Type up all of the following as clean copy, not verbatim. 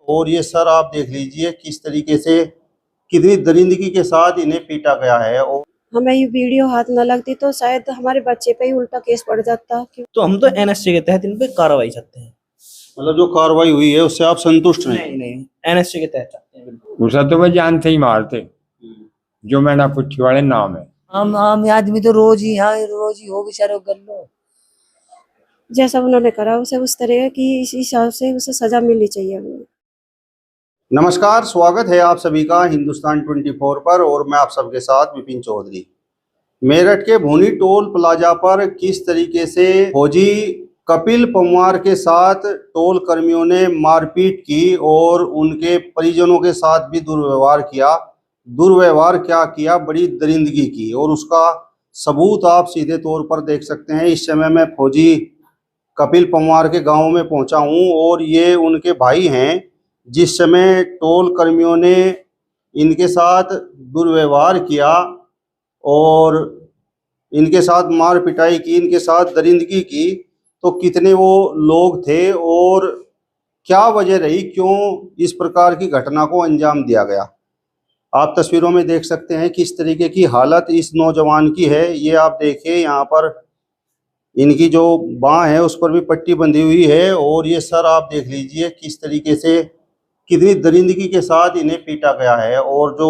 और ये सर आप देख लीजिए किस तरीके से कितनी दरिंदगी के साथ इन्हें पीटा गया है। और हमें ये वीडियो हाथ न लगती तो शायद हमारे बच्चे पे ही उल्टा केस पड़ जाता। तो हम तो एनएसए के तहत इन पे कार्रवाई चाहते हैं। मतलब जो कार्रवाई हुई है उससे आप संतुष्ट नहीं? नहीं, एनएसए के तहत चाहते हैं बिल्कुल। उसे तो वो जानते ही मारते, जो मैना पुट्ठी वाले नाम है। आम आदमी तो रोज ही हो बेचारे गल्लो। जैसा उन्होंने करा उसे उस तरह की इस हिसाब से उसे सजा मिलनी चाहिए हमें। नमस्कार, स्वागत है आप सभी का हिंदुस्तान 24 पर और मैं आप सबके साथ विपिन चौधरी। मेरठ के भूनी टोल प्लाजा पर किस तरीके से फौजी कपिल पंवार के साथ टोल कर्मियों ने मारपीट की और उनके परिजनों के साथ भी दुर्व्यवहार किया। दुर्व्यवहार क्या किया, बड़ी दरिंदगी की, और उसका सबूत आप सीधे तौर पर देख सकते हैं। इस समय मैं फौजी कपिल पंवार के गांव में पहुंचा हूं और ये उनके भाई हैं। जिस समय टोल कर्मियों ने इनके साथ दुर्व्यवहार किया और इनके साथ मार पिटाई की, इनके साथ दरिंदगी की, तो कितने वो लोग थे और क्या वजह रही, क्यों इस प्रकार की घटना को अंजाम दिया गया। आप तस्वीरों में देख सकते हैं किस तरीके की हालत इस नौजवान की है। ये आप देखिए, यहाँ पर इनकी जो बाँह है उस पर भी पट्टी बंधी हुई है। और ये सर आप देख लीजिए किस तरीके से कितनी दरिंदगी के साथ इन्हें पीटा गया है। और जो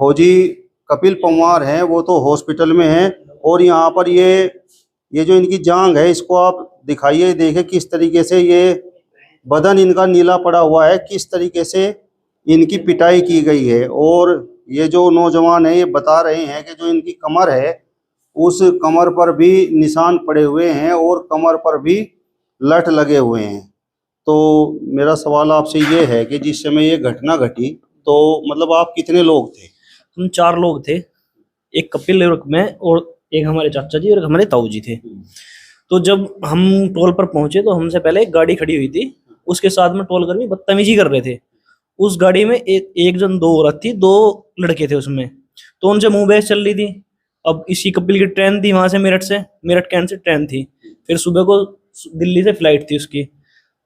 फौजी कपिल पंवार हैं वो तो हॉस्पिटल में हैं। और यहाँ पर ये जो इनकी जांघ है इसको आप दिखाइए, देखें किस तरीके से ये बदन इनका नीला पड़ा हुआ है, किस तरीके से इनकी पिटाई की गई है। और ये जो नौजवान है ये बता रहे हैं कि जो इनकी कमर है उस कमर पर भी निशान पड़े हुए हैं और कमर पर भी लट लगे हुए हैं। तो मेरा सवाल आपसे ये है कि जिस समय ये घटना घटी तो मतलब आप कितने लोग थे? हम 4 लोग थे, एक कपिल और मैं और एक हमारे चाचा जी और एक हमारे ताऊ जी थे। तो जब हम टोल पर पहुंचे तो हमसे पहले एक गाड़ी खड़ी हुई थी, उसके साथ में टोल कर्मी बदतमीजी कर रहे थे। उस गाड़ी में एक जन, 2 औरत थी, 2 लड़के थे उसमें। तो उनसे मुंह बहस चल रही थी। अब इसी कपिल की ट्रेन थी वहां से, मेरठ कैंट से ट्रेन थी, फिर सुबह को दिल्ली से फ्लाइट थी उसकी।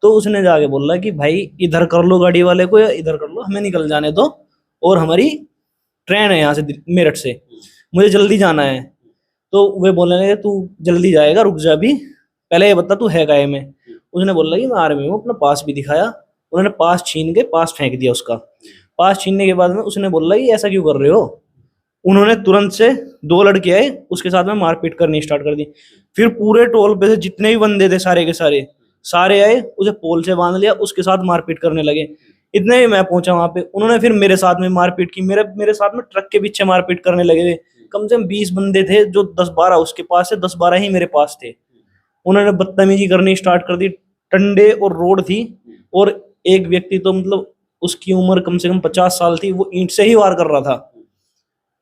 तो उसने जाके बोला कि भाई इधर कर लो गाड़ी वाले को या इधर कर लो, हमें निकल जाने दो, और हमारी ट्रेन है यहाँ से मेरठ से, मुझे जल्दी जाना है। तो वे बोलने लगे तू जल्दी जाएगा, रुक जा अभी, पहले ये बता तू है काहे में। उसने बोला कि मैं आर्मी हूँ, अपना पास भी दिखाया। उन्होंने पास छीन के पास फेंक दिया उसका। पास छीनने के बाद में उसने बोला कि ऐसा क्यों कर रहे हो। उन्होंने तुरंत से 2 लड़के आए, उसके साथ में मारपीट करनी स्टार्ट कर दी। फिर पूरे टोल पे से जितने भी बंदे थे सारे के सारे आए, उसे पोल से बांध लिया, उसके साथ मारपीट करने लगे। इतने ही मैं पहुंचा वहां पे, उन्होंने फिर मेरे साथ में मारपीट की, मेरे साथ में ट्रक के पीछे मारपीट करने लगे थे। कम से कम 20 बंदे थे, जो 10-12 उसके पास है, 10-12 ही मेरे पास थे। उन्होंने बदतमीजी करनी स्टार्ट कर दी। टंडे और रोड थी, और एक व्यक्ति तो मतलब उसकी उम्र कम से कम 50 साल थी, वो ईंट से ही वार कर रहा था।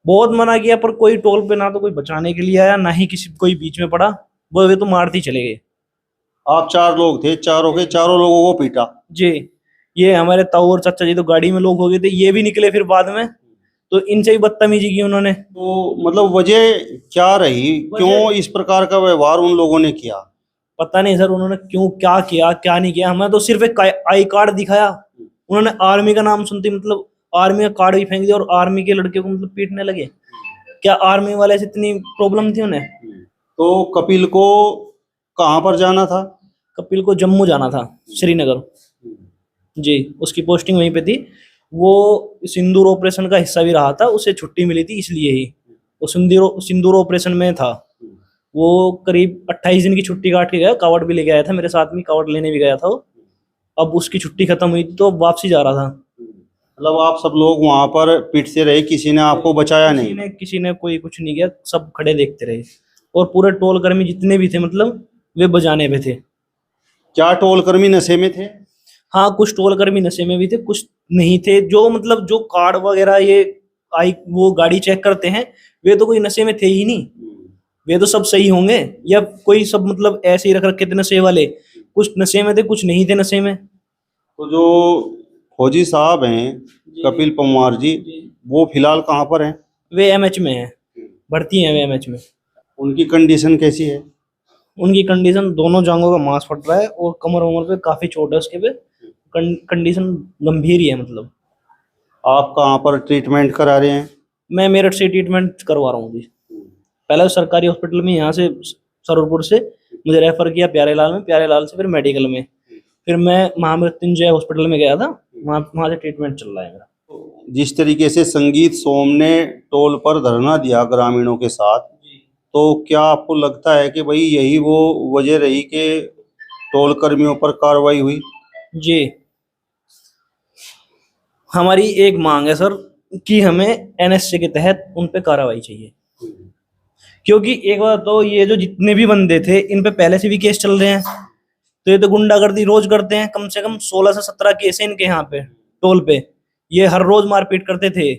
बहुत मना किया पर कोई टोल पे ना तो कोई बचाने के लिए आया, ना ही कोई बीच में पड़ा, वो वे तो मारते ही चले गए। आप 4 लोग थे, चारों के चारों लोगों को पीटा? जी, ये हमारे ताऊ और चाचा जी तो गाड़ी में लोग हो गए थे, ये भी निकले फिर बाद में, तो इनसे ही बदतमीजी की उन्होंने। तो मतलब वजह क्या रही, क्यों इस प्रकार का व्यवहार उन लोगों ने किया? पता नहीं सर, उन्होंने क्यों क्या किया क्या नहीं किया। हमें तो सिर्फ एक आई कार्ड दिखाया, उन्होंने आर्मी का नाम सुनते मतलब आर्मी का कार्ड भी फेंक दिया और आर्मी के लड़के को मतलब पीटने लगे। क्या आर्मी वाले से इतनी प्रॉब्लम थी उन्हें? तो कपिल को कहाँ पर जाना था? कपिल को जम्मू जाना था, श्रीनगर। जी, उसकी पोस्टिंग वहीं पे थी। वो सिंदूर ऑपरेशन का हिस्सा भी रहा था, उसे छुट्टी मिली थी इसलिए ही वो सिंदूर ऑपरेशन में था। वो करीब 28 दिन की छुट्टी काट के गया, कावड़ भी लेके आया था, मेरे साथ में कावड़ लेने भी गया था वो। अब उसकी छुट्टी खत्म हुई थी तो वापसी जा रहा था। मतलब आप सब लोग वहां पर पीटते रहे, किसी ने आपको बचाया नहीं? किसी ने कोई कुछ नहीं किया, सब खड़े देखते रहे। और पूरे टोल कर्मी जितने भी थे मतलब वे बजाने पे थे। क्या टोल कर्मी नशे में थे? हाँ, कुछ टोल कर्मी नशे में भी थे, कुछ नहीं थे। जो मतलब जो कार्ड वगैरह ये वो गाड़ी चेक करते हैं, वे तो कोई नशे में थे ही नहीं। वे तो सब सही होंगे, या कोई सब मतलब ऐसे ही रख रखे थे नशे वाले, कुछ नशे में थे कुछ नहीं थे नशे में। तो जो फौजी साहब हैं कपिल पंवार जी, वो फिलहाल कहाँ पर हैं? वे एमएच में हैं, भर्ती हैं वे एमएच में। उनकी कंडीशन कैसी है? उनकी कंडीशन, दोनों जांघों का मांस फट रहा है और कमर उमर पे काफी चोट है उसके पे, कंडीशन गंभीर ही है। मतलब आप कहाँ पर ट्रीटमेंट करा रहे हैं? मैं मेरठ से ट्रीटमेंट करवा रहा हूँ जी। पहले सरकारी हॉस्पिटल में, यहाँ से सरूरपुर से मुझे रेफर किया प्यारेलाल में, प्यारेलाल से फिर मेडिकल में, फिर मैं महामृत्युंजय हॉस्पिटल में गया था, वहाँ से ट्रीटमेंट चल रहा है मेरा। जिस तरीके से संगीत सोम ने टोल पर धरना दिया ग्रामीणों के साथ, तो क्या आपको लगता है कि भाई यही वो वजह रही कि टोल कर्मियों पर कार्रवाई हुई? जी, हमारी एक मांग है सर कि हमें एनएसए के तहत उन पे कार्रवाई चाहिए, क्योंकि एक बार तो ये जो जितने भी बंदे थे इन पे पहले से भी केस चल रहे हैं, तो ये तो गुंडागर्दी रोज करते हैं। कम से कम 16 से 17 केस हैं इनके यहाँ पे टोल पे। ये हर रोज मारपीट करते थे,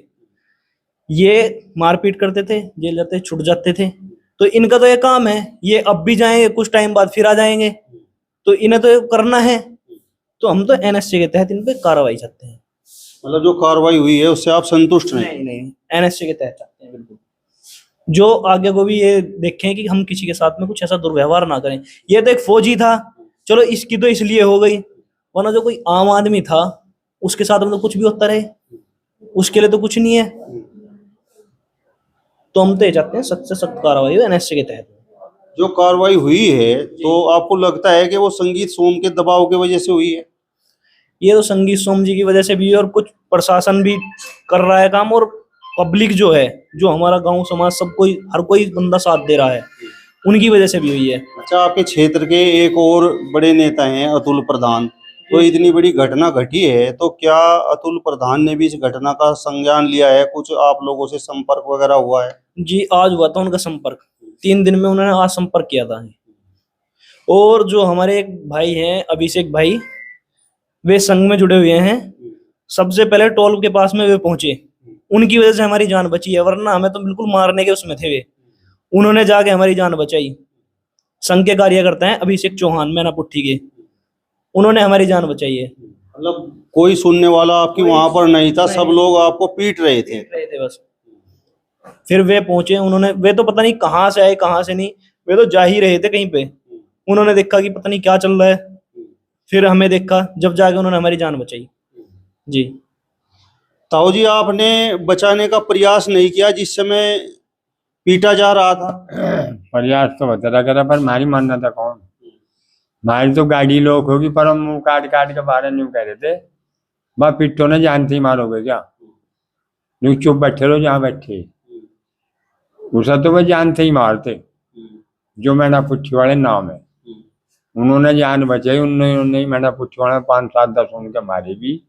ये मारपीट करते थे, जेल जाते छूट जाते थे। तो इनका तो ये काम है, ये अब भी जाएंगे, कुछ टाइम बाद फिर आ जाएंगे, तो इन्हें तो करना है। तो हम तो एनएसए के तहत इन पे कार्रवाई चाहते हैं। मतलब जो कार्रवाई हुई है उससे आप संतुष्ट नहीं? नहीं नहीं, एनएसए के तहत चाहते हैं बिल्कुल। जो आगे को भी ये देखें कि हम किसी के साथ में कुछ ऐसा दुर्व्यवहार ना करें। ये तो एक फौजी था, चलो इसकी तो इसलिए हो गई, वरना जो कोई आम आदमी था उसके साथ में तो कुछ भी होता रहे, उसके लिए तो कुछ नहीं है। तो हम तो ये चाहते हैं सख्त से सख्त कार्रवाई हो एनएसए के तहत। जो कार्रवाई हुई है तो आपको लगता है कि वो संगीत सोम के दबाव की वजह से हुई है? ये तो संगीत सोम जी की वजह से भी है, और कुछ प्रशासन भी कर रहा है काम, और पब्लिक जो है, जो हमारा गांव समाज, सब कोई, हर कोई बंदा साथ दे रहा है, उनकी वजह से भी हुई है। अच्छा, आपके क्षेत्र के एक और बड़े नेता हैं अतुल प्रधान, तो इतनी बड़ी घटना घटी है, तो क्या अतुल प्रधान ने भी इस घटना का संज्ञान लिया है? कुछ आप लोगों से संपर्क वगैरह हुआ है? जी, आज हुआ था उनका संपर्क, 3 दिन में उन्होंने आज संपर्क किया था। और जो हमारे एक भाई हैं अभिषेक भाई, वे संघ में जुड़े हुए हैं, सबसे पहले टोल के पास में वे पहुंचे, उनकी वजह से हमारी जान बची है, वरना हमें तो बिल्कुल मारने के उसमें थे वे। उन्होंने जाके हमारी जान बचाई। संघ के कार्यकर्ता हैं अभिषेक चौहान, मैनापुट्ठी के, उन्होंने हमारी जान बचाई है। मतलब कोई सुनने वाला आपकी वहां पर नहीं था, सब लोग आपको पीट रहे थे? बस फिर वे पहुंचे, उन्होंने, वे तो पता नहीं कहाँ से आए कहाँ से नहीं, वे तो जा ही रहे थे कहीं पे, उन्होंने देखा कि पता नहीं क्या चल रहा है, फिर हमें देखा, जब जाके उन्होंने हमारी जान बचाई। जी। ताऊ जी, आपने बचाने का प्रयास नहीं किया जिस समय पीटा जा रहा था? प्रयास तो होता रहा करा, पर मारी मानना था कौन? मारी तो गाड़ी लोग होगी, पर हम मुंह काट काट के बाहर नहीं कह रहे थे। बा पिट्टो ने जानते ही मारोगे क्या? लोग चुप बैठे रहो जहाँ बैठे, उसे तो वह जानते ही मारते। जो मैना पुट्ठी वाले नाम है, उन्होंने जान बचाई, उन्होंने मैना पुट्ठी वाले 5, 7, 10 उनके मारे भी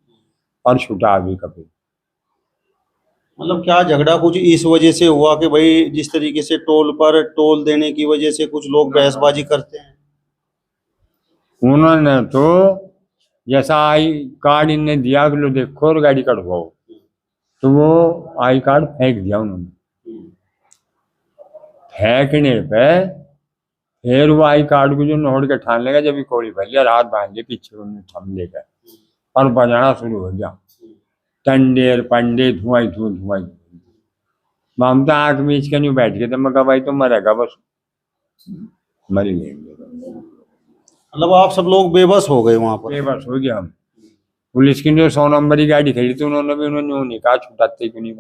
और छुटा भी कभी। मतलब क्या झगड़ा कुछ इस वजह से हुआ कि भाई जिस तरीके से टोल पर टोल देने की वजह से कुछ लोग बहसबाजी करते हैं? उन्होंने तो जैसा आई कार्ड इन्हें दिया कि लो देखो और गाड़ी कटवाओ, तो वो आई कार्ड फेंक दिया उन्होंने। फेंकने पे फिर वो आई कार्ड को जो नोड़ के ठान लेगा, जब भी कोड़ी भर लिया, रात बांध ली पीछे उन्हें थम लेकर और बजाना शुरू हो गया, टंडेर पंडे धुआं धुआं। ममता आंख मीच के नहीं बैठ गए थे, मैं कहा भाई तो मरेगा, बस मर ही लेंगे। मतलब आप सब लोग बेबस हो गए वहां पर? बस हो गया हम। पुलिस की जो 100 नंबर की गाड़ी खड़ी थी, उन्होंने नहीं कहा छुटाते क्यों नहीं,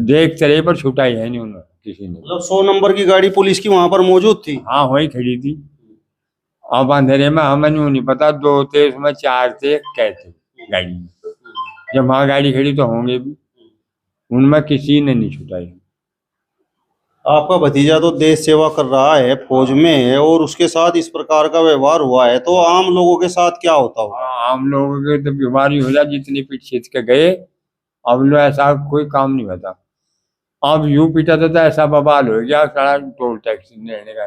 देखते रहे पर छुटा ही है नहीं उन्होंने किसी ने। मतलब 100 नंबर की गाड़ी पुलिस की वहां पर मौजूद थी? हाँ, वही खड़ी थी। अब अंधेरे में हमें नहीं पता, 2 थे उसमें, 4 थे, कहते गाड़ी में। जब वहां गाड़ी खड़ी तो होंगे भी, उनमें किसी ने नहीं छुटाई। आपका भतीजा तो देश सेवा कर रहा है, फौज में है, और उसके साथ इस प्रकार का व्यवहार हुआ है, तो आम लोगों के साथ क्या होता होगा? आम लोगों के तो बीमारी हो जाए, जितनी पीट खींच के गए, अब लोग ऐसा कोई काम नहीं होता। अब यूं पीटा था तो ऐसा बवाल हो गया, सारा टोल टैक्स लेने का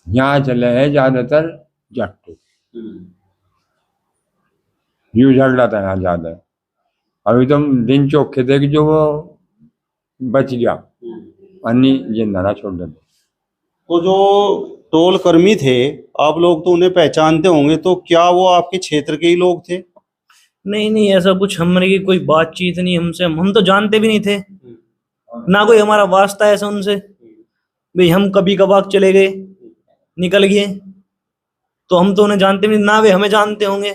यहाँ चले हैं ज्यादातर जट्टू, यूं झगड़ा था यहाँ ज्यादा। अभी तो दिन चौखे थे कि जो वो बच गया, अन्य जिंदा ना छोड़ देते। तो जो टोल कर्मी थे, आप लोग तो उन्हें पहचानते होंगे, तो क्या वो आपके क्षेत्र के ही लोग थे? नहीं नहीं, ऐसा कुछ हमारी कोई बातचीत नहीं हमसे, हम तो जानते भी नहीं थे, ना कोई हमारा वास्ता है ऐसा उनसे। भाई हम कभी कभार चले गए, निकल गए, तो हम तो उन्हें जानते भी नहीं, ना वे हमें जानते होंगे,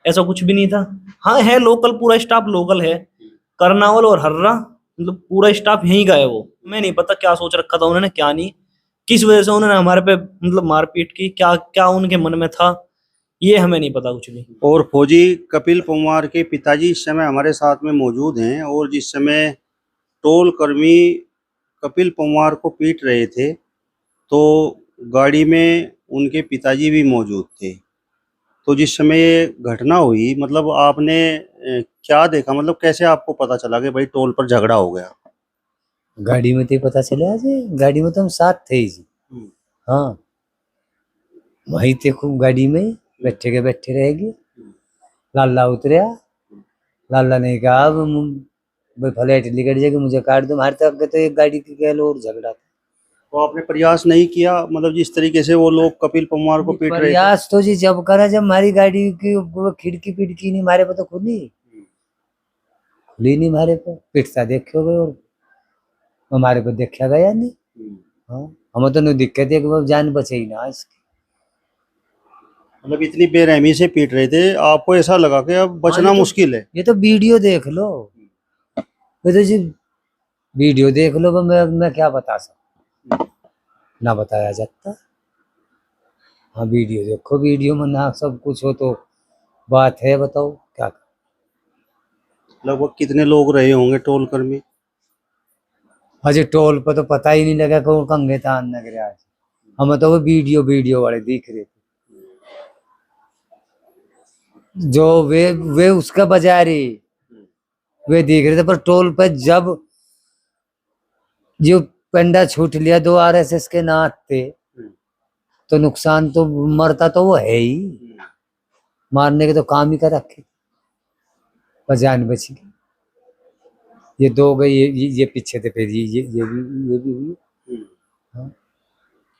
ऐसा कुछ भी नहीं था। हाँ है लोकल, पूरा स्टाफ लोकल है, करनावल और हर्रा, मतलब पूरा स्टाफ यहीं का है। वो मैं नहीं पता क्या सोच रखा था उन्होंने, क्या नहीं, किस वजह से उन्होंने हमारे पे मतलब मारपीट की, क्या क्या उनके मन में था, ये हमें नहीं पता कुछ भी। और फौजी कपिल पंवार के पिताजी इस समय हमारे साथ में मौजूद हैं, और जिस समय टोल कर्मी कपिल पंवार को पीट रहे थे तो गाड़ी में उनके पिताजी भी मौजूद थे। तो जिस समय ये घटना हुई, मतलब आपने क्या देखा, मतलब कैसे आपको पता चला कि भाई टोल पर झगड़ा हो गया? गाड़ी में तो ही पता चला जी, गाड़ी में तो हम साथ थे ही जी। हाँ, वही थे खूब गाड़ी में बैठे के बैठे रहेगी। लाला उतरया, लाला ने कहा अब भाई फ्लैट निकट जाएगी, मुझे काट दो। हमारे तक तो एक गाड़ी की कह लो और झगड़ा था। तो आपने प्रयास नहीं किया, मतलब जिस तरीके से वो लोग कपिल पंवार को पीट रहे थे? प्रयास तो जी जब करा जब हमारी गाड़ी की वो खिड़की पिड़की नहीं मारे पे तो खुली नहीं मारे पे, पिटता देखो गए और हमारे को देखा गया नहीं। हाँ, हमें तो नहीं दिक्कत है कि वो जान बचे ही ना इसकी। मतलब इतनी बेरहमी से पीट रहे थे, आपको ऐसा लगा कि अब बचना मुश्किल है? ये तो वीडियो देख लो, ये तो जी वीडियो देख लो, मैं क्या बता सकता, ना बताया जाता। हाँ वीडियो देखो, वीडियो में ना सब कुछ हो तो बात है, बताओ क्या। लगभग कितने लोग रहे होंगे टोल कर्मी? अजय टोल पर तो पता ही नहीं लगा कौन कंगे था लग रहा है। हमें तो वो वीडियो वाले दिख रहे थे, जो वे उसका बजा रहे, वे दिख रहे थे। पर टोल पर जब जो पंडा छूट लिया 2 RSS के नाथ थे, तो नुकसान तो मरता तो वो है ही, मारने के तो काम ही कर रखे, पर जान बची गई। ये 2 गई, ये पीछे थे, फिर ये भी हुई। हाँ।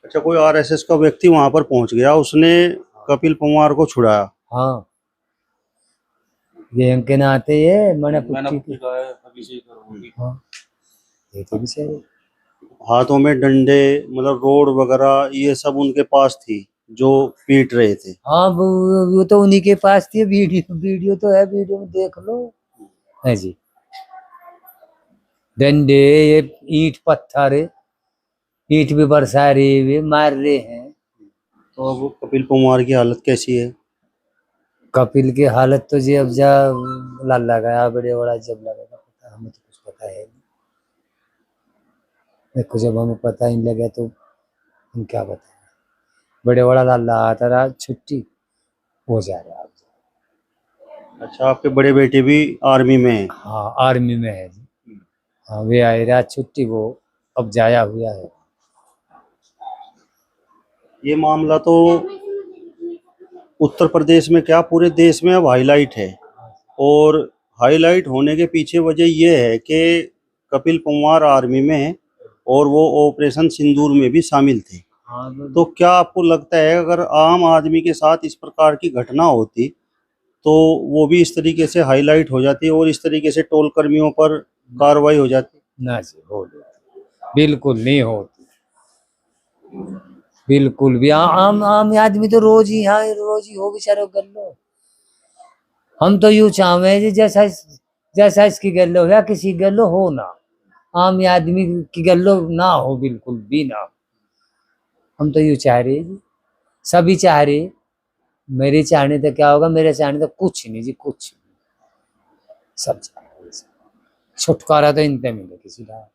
अच्छा, कोई आरएसएस का व्यक्ति वहां पर पहुंच गया, उसने कपिल पंवार को छुड़ाया? हाँ, ये इनके नाते ये मैंने पुट्टी हाँ, ये तो बेचारे हाथों में डंडे, मतलब रोड वगैरह ये सब उनके पास थी जो पीट रहे थे? हाँ, वो तो उन्हीं के पास थी। वीडियो तो है, वीडियो में देख लो है जी। डंडे, ये ईंट पत्थर, ईंट भी बरसा रहे, वे मार रहे हैं। तो अब कपिल पंवार की हालत कैसी है? कपिल की हालत तो जी अब जा लाला गया बड़े बड़ा, जब लगेगा पता, हमें तो कुछ पता है नहीं। देखो जब हमें पता ही नहीं लगा तो हम क्या बताएं। बड़े बड़ा लाला आता रहा, छुट्टी हो जा रहा है। अच्छा, आपके बड़े बेटे भी आर्मी में हैं? हाँ आर्मी में है जी। हाँ, वे आए रहा छुट्टी, वो अब जाया हुआ है। ये मामला तो उत्तर प्रदेश में क्या पूरे देश में अब हाईलाइट है, और हाईलाइट होने के पीछे वजह ये है कि कपिल पंवार आर्मी में है और वो ऑपरेशन सिंदूर में भी शामिल थे। हाँ तो क्या आपको लगता है अगर आम आदमी के साथ इस प्रकार की घटना होती तो वो भी इस तरीके से हाईलाइट हो जाती और इस तरीके से टोल कर्मियों पर कार्रवाई हो जाती? ना जी, हो बिल्कुल नहीं होती, बिल्कुल भी। आम आम आदमी तो रोज ही यहाँ रोज ही हो बेचारे गल्लो। हम तो यूं चाहे जी जैसा इसकी गल्लो या किसी गल्लो हो ना, आम आदमी की गल्लो ना हो, बिल्कुल भी ना। हम तो यूं चाह रहे जी, सभी चाह रहे। मेरे चाहने तो क्या होगा, मेरे चाहने तो कुछ नहीं जी, कुछ नहीं। सब चाह रहे, छुटकारा तो इनसे मिले किसी का।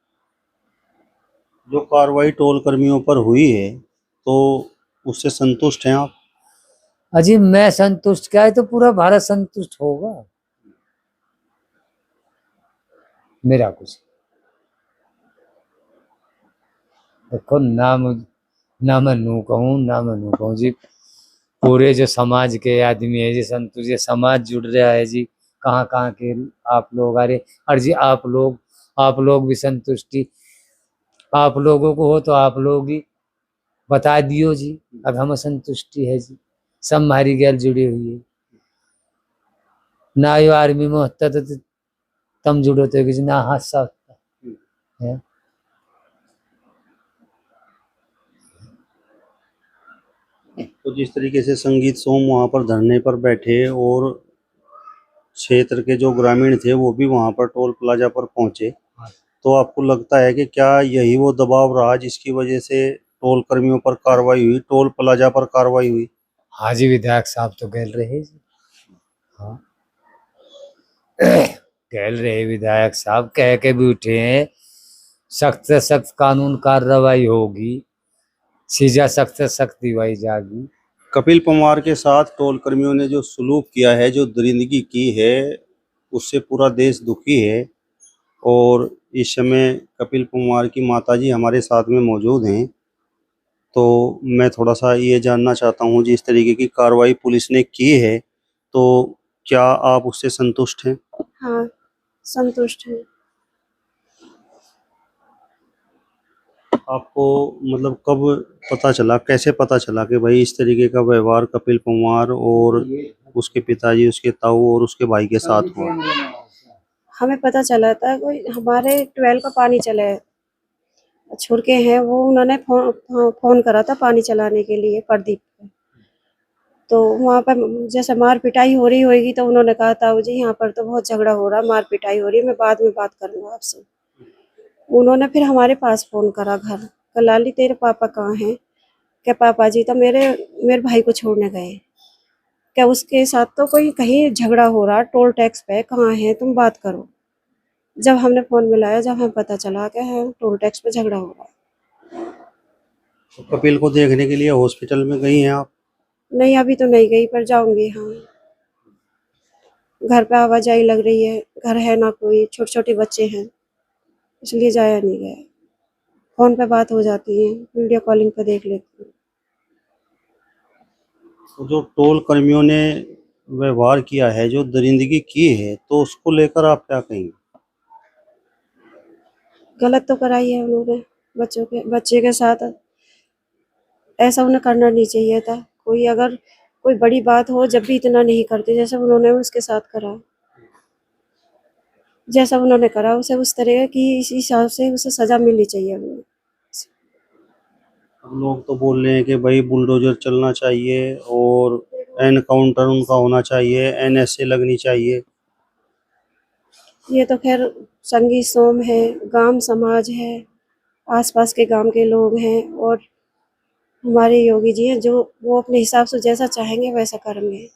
जो कार्रवाई टोल कर्मियों पर हुई है तो उससे संतुष्ट हैं आप? अजी मैं संतुष्ट क्या है, तो पूरा भारत संतुष्ट होगा। मेरा कुछ देखो ना मैं नू कहूँ ना मैं नू कहूँ जी, पूरे जो समाज के आदमी है जी संतुष्ट, ये समाज जुड़ रहा है जी, कहाँ कहाँ के आप लोग आ रहे। और जी आप लोग भी संतुष्टि आप लोगों को हो तो आप लोग ही बता दियो जी। अब हमें संतुष्टि है जी, सब हमारी गैल जुड़ी हुई है। ना यो आर्मी में होता तो तम जुड़ो तो कि ना हादसा होता है। तो जिस तरीके से संगीत सोम वहाँ पर धरने पर बैठे और क्षेत्र के जो ग्रामीण थे वो भी वहाँ पर टोल प्लाजा पर पहुंचे, तो आपको लगता है कि क्या यही वो दबाव रहा जिसकी वजह से टोल कर्मियों पर कार्रवाई हुई, टोल प्लाजा पर कार्रवाई हुई? हाँ जी, विधायक साहब तो कह रहे जी। हाँ कह रहे विधायक साहब कह के भी उठे हैं, सख्त से सख्त कानून कार्रवाई होगी, सजा सख्त से सख्त दिवाई जाएगी। कपिल पंवार के साथ टोल कर्मियों ने जो सलूक किया है, जो दरिंदगी की है, उससे पूरा देश दुखी है। और इस समय कपिल पंवार की माताजी हमारे साथ में मौजूद हैं, तो मैं थोड़ा सा ये जानना चाहता हूँ, जिस तरीके की कार्रवाई पुलिस ने की है तो क्या आप उससे संतुष्ट हैं? हाँ, संतुष्ट है। आपको मतलब कब पता चला, कैसे पता चला कि भाई इस तरीके का व्यवहार कपिल पंवार और उसके पिताजी, उसके ताऊ और उसके भाई के साथ हुआ? हमें पता चला था कोई हमारे ट्वेल्व का पानी चला है, छुड़के हैं वो, उन्होंने फोन करा था पानी चलाने के लिए प्रदीप पे। तो वहाँ पर जैसे मार पिटाई हो रही होगी तो उन्होंने कहा था जी यहाँ पर तो बहुत झगड़ा हो रहा, मार पिटाई हो रही है, मैं बाद में बात करूँगा आपसे। उन्होंने फिर हमारे पास फोन करा घर, कलाली तेरे पापा कहाँ हैं? क्या पापा जी तो मेरे भाई को छोड़ने गए। क्या उसके साथ तो कोई कहीं झगड़ा हो रहा टोल टैक्स पे, कहाँ है तुम बात करो। जब हमने फोन मिलाया, जब हमें पता चला कि है टोल टैक्स पे झगड़ा हो रहा है। तो कपिल को देखने के लिए हॉस्पिटल में गई हैं आप? नहीं अभी तो नहीं गई, पर जाऊंगी। हाँ, घर पे आवाजाही लग रही है, घर है ना कोई, छोटे छोटे बच्चे हैं, इसलिए जाया नहीं गया। फोन पे बात हो जाती है, वीडियो कॉलिंग पे देख लेती हूँ। तो जो टोल कर्मियों ने व्यवहार किया है, जो दरिंदगी की है, तो उसको लेकर आप क्या कहेंगे? गलत तो करा ही है उन्होंने, बच्चे के साथ ऐसा उन्हें करना नहीं चाहिए था। कोई अगर कोई बड़ी बात हो जब भी इतना नहीं करते जैसा उन्होंने उसके साथ करा। जैसा उन्होंने करा उसे उस तरह की, इस हिसाब से उसे सजा मिलनी चाहिए उन्हें। अब लोग तो बोल रहे हैं कि भाई बुलडोजर चलना चाहिए और एनकाउंटर उनका होना चाहिए, एनएसए लगनी चाहिए। ये तो खैर संगी सोम है, गांव समाज है, आसपास के गांव के लोग हैं और हमारे योगी जी हैं, जो वो अपने हिसाब से जैसा चाहेंगे वैसा करेंगे।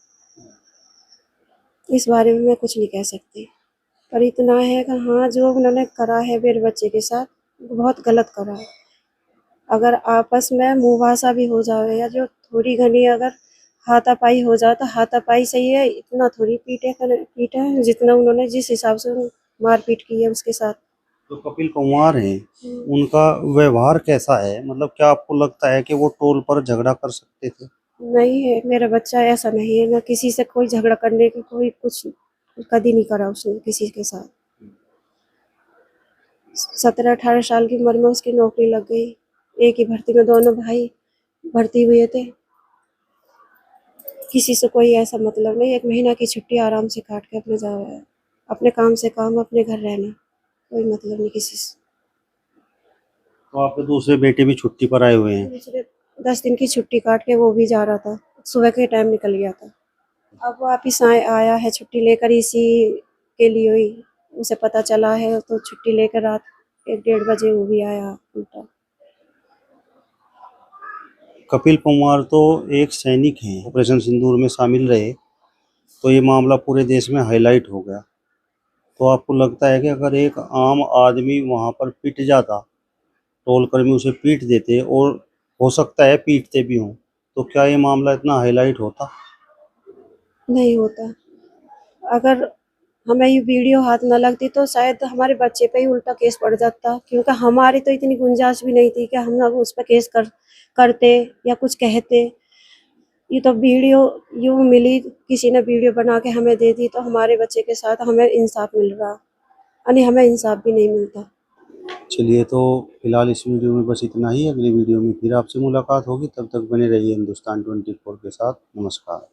इस बारे में मैं कुछ नहीं कह सकती, पर इतना है कि हाँ जो उन्होंने करा है मेरे बच्चे के साथ वो बहुत गलत करा है। अगर आपस में मुहासा भी हो जाए या जो थोड़ी घनी अगर हाथापाई हो जाए तो हाथापाई सही है, इतना थोड़ी पीटे जितना उन्होंने जिस हिसाब से मारपीट की है उसके साथ। जो कपिल पंवार हैं, उनका व्यवहार कैसा है? मतलब क्या आपको लगता है कि वो टोल पर झगड़ा कर सकते थे? नहीं है, मेरा बच्चा ऐसा नहीं है, ना किसी से कोई झगड़ा करने की कोई कुछ कभी नहीं करा उसने किसी के साथ। 17-18 साल की उम्र में उसकी नौकरी लग गई, एक ही भर्ती में दोनों भाई भर्ती हुए थे। किसी से कोई ऐसा मतलब नहीं, 1 महीना की छुट्टी आराम से काट के अपने जाओ, अपने काम से काम, अपने घर रहना, कोई मतलब नहीं किसी से। तो आपके दूसरे बेटे भी छुट्टी पर आए हुए हैं? दूसरे 10 दिन की छुट्टी काट के वो भी जा रहा था, सुबह के टाइम निकल गया था। अब वापिस आया है छुट्टी लेकर, इसी के लिए ही उसे पता चला है तो छुट्टी लेकर रात 1-1:30 बजे वो भी आया उल्टा। कपिल पंवार तो एक सैनिक हैं, ऑपरेशन सिंदूर में शामिल रहे, तो ये मामला पूरे देश में हाईलाइट हो गया। तो आपको लगता है कि अगर एक आम आदमी वहाँ पर पिट जाता, टोल कर्मी उसे पीट देते और हो सकता है पीटते भी हों, तो क्या ये मामला इतना हाईलाइट होता? नहीं होता। अगर हमें ये वीडियो हाथ न लगती तो शायद हमारे बच्चे पे ही उल्टा केस पड़ जाता, क्योंकि हमारी तो इतनी गुंजाइश भी नहीं थी कि हम ना उस पर केस करते या कुछ कहते। ये तो वीडियो यूँ मिली, किसी ने वीडियो बना के हमें दे दी तो हमारे बच्चे के साथ हमें इंसाफ मिल रहा, यानी हमें इंसाफ भी नहीं मिलता। चलिए, तो फिलहाल इस वीडियो में बस इतना ही। अगली वीडियो में फिर आपसे मुलाकात होगी, तब तक बने रहिए हिंदुस्तान 24 के साथ। नमस्कार।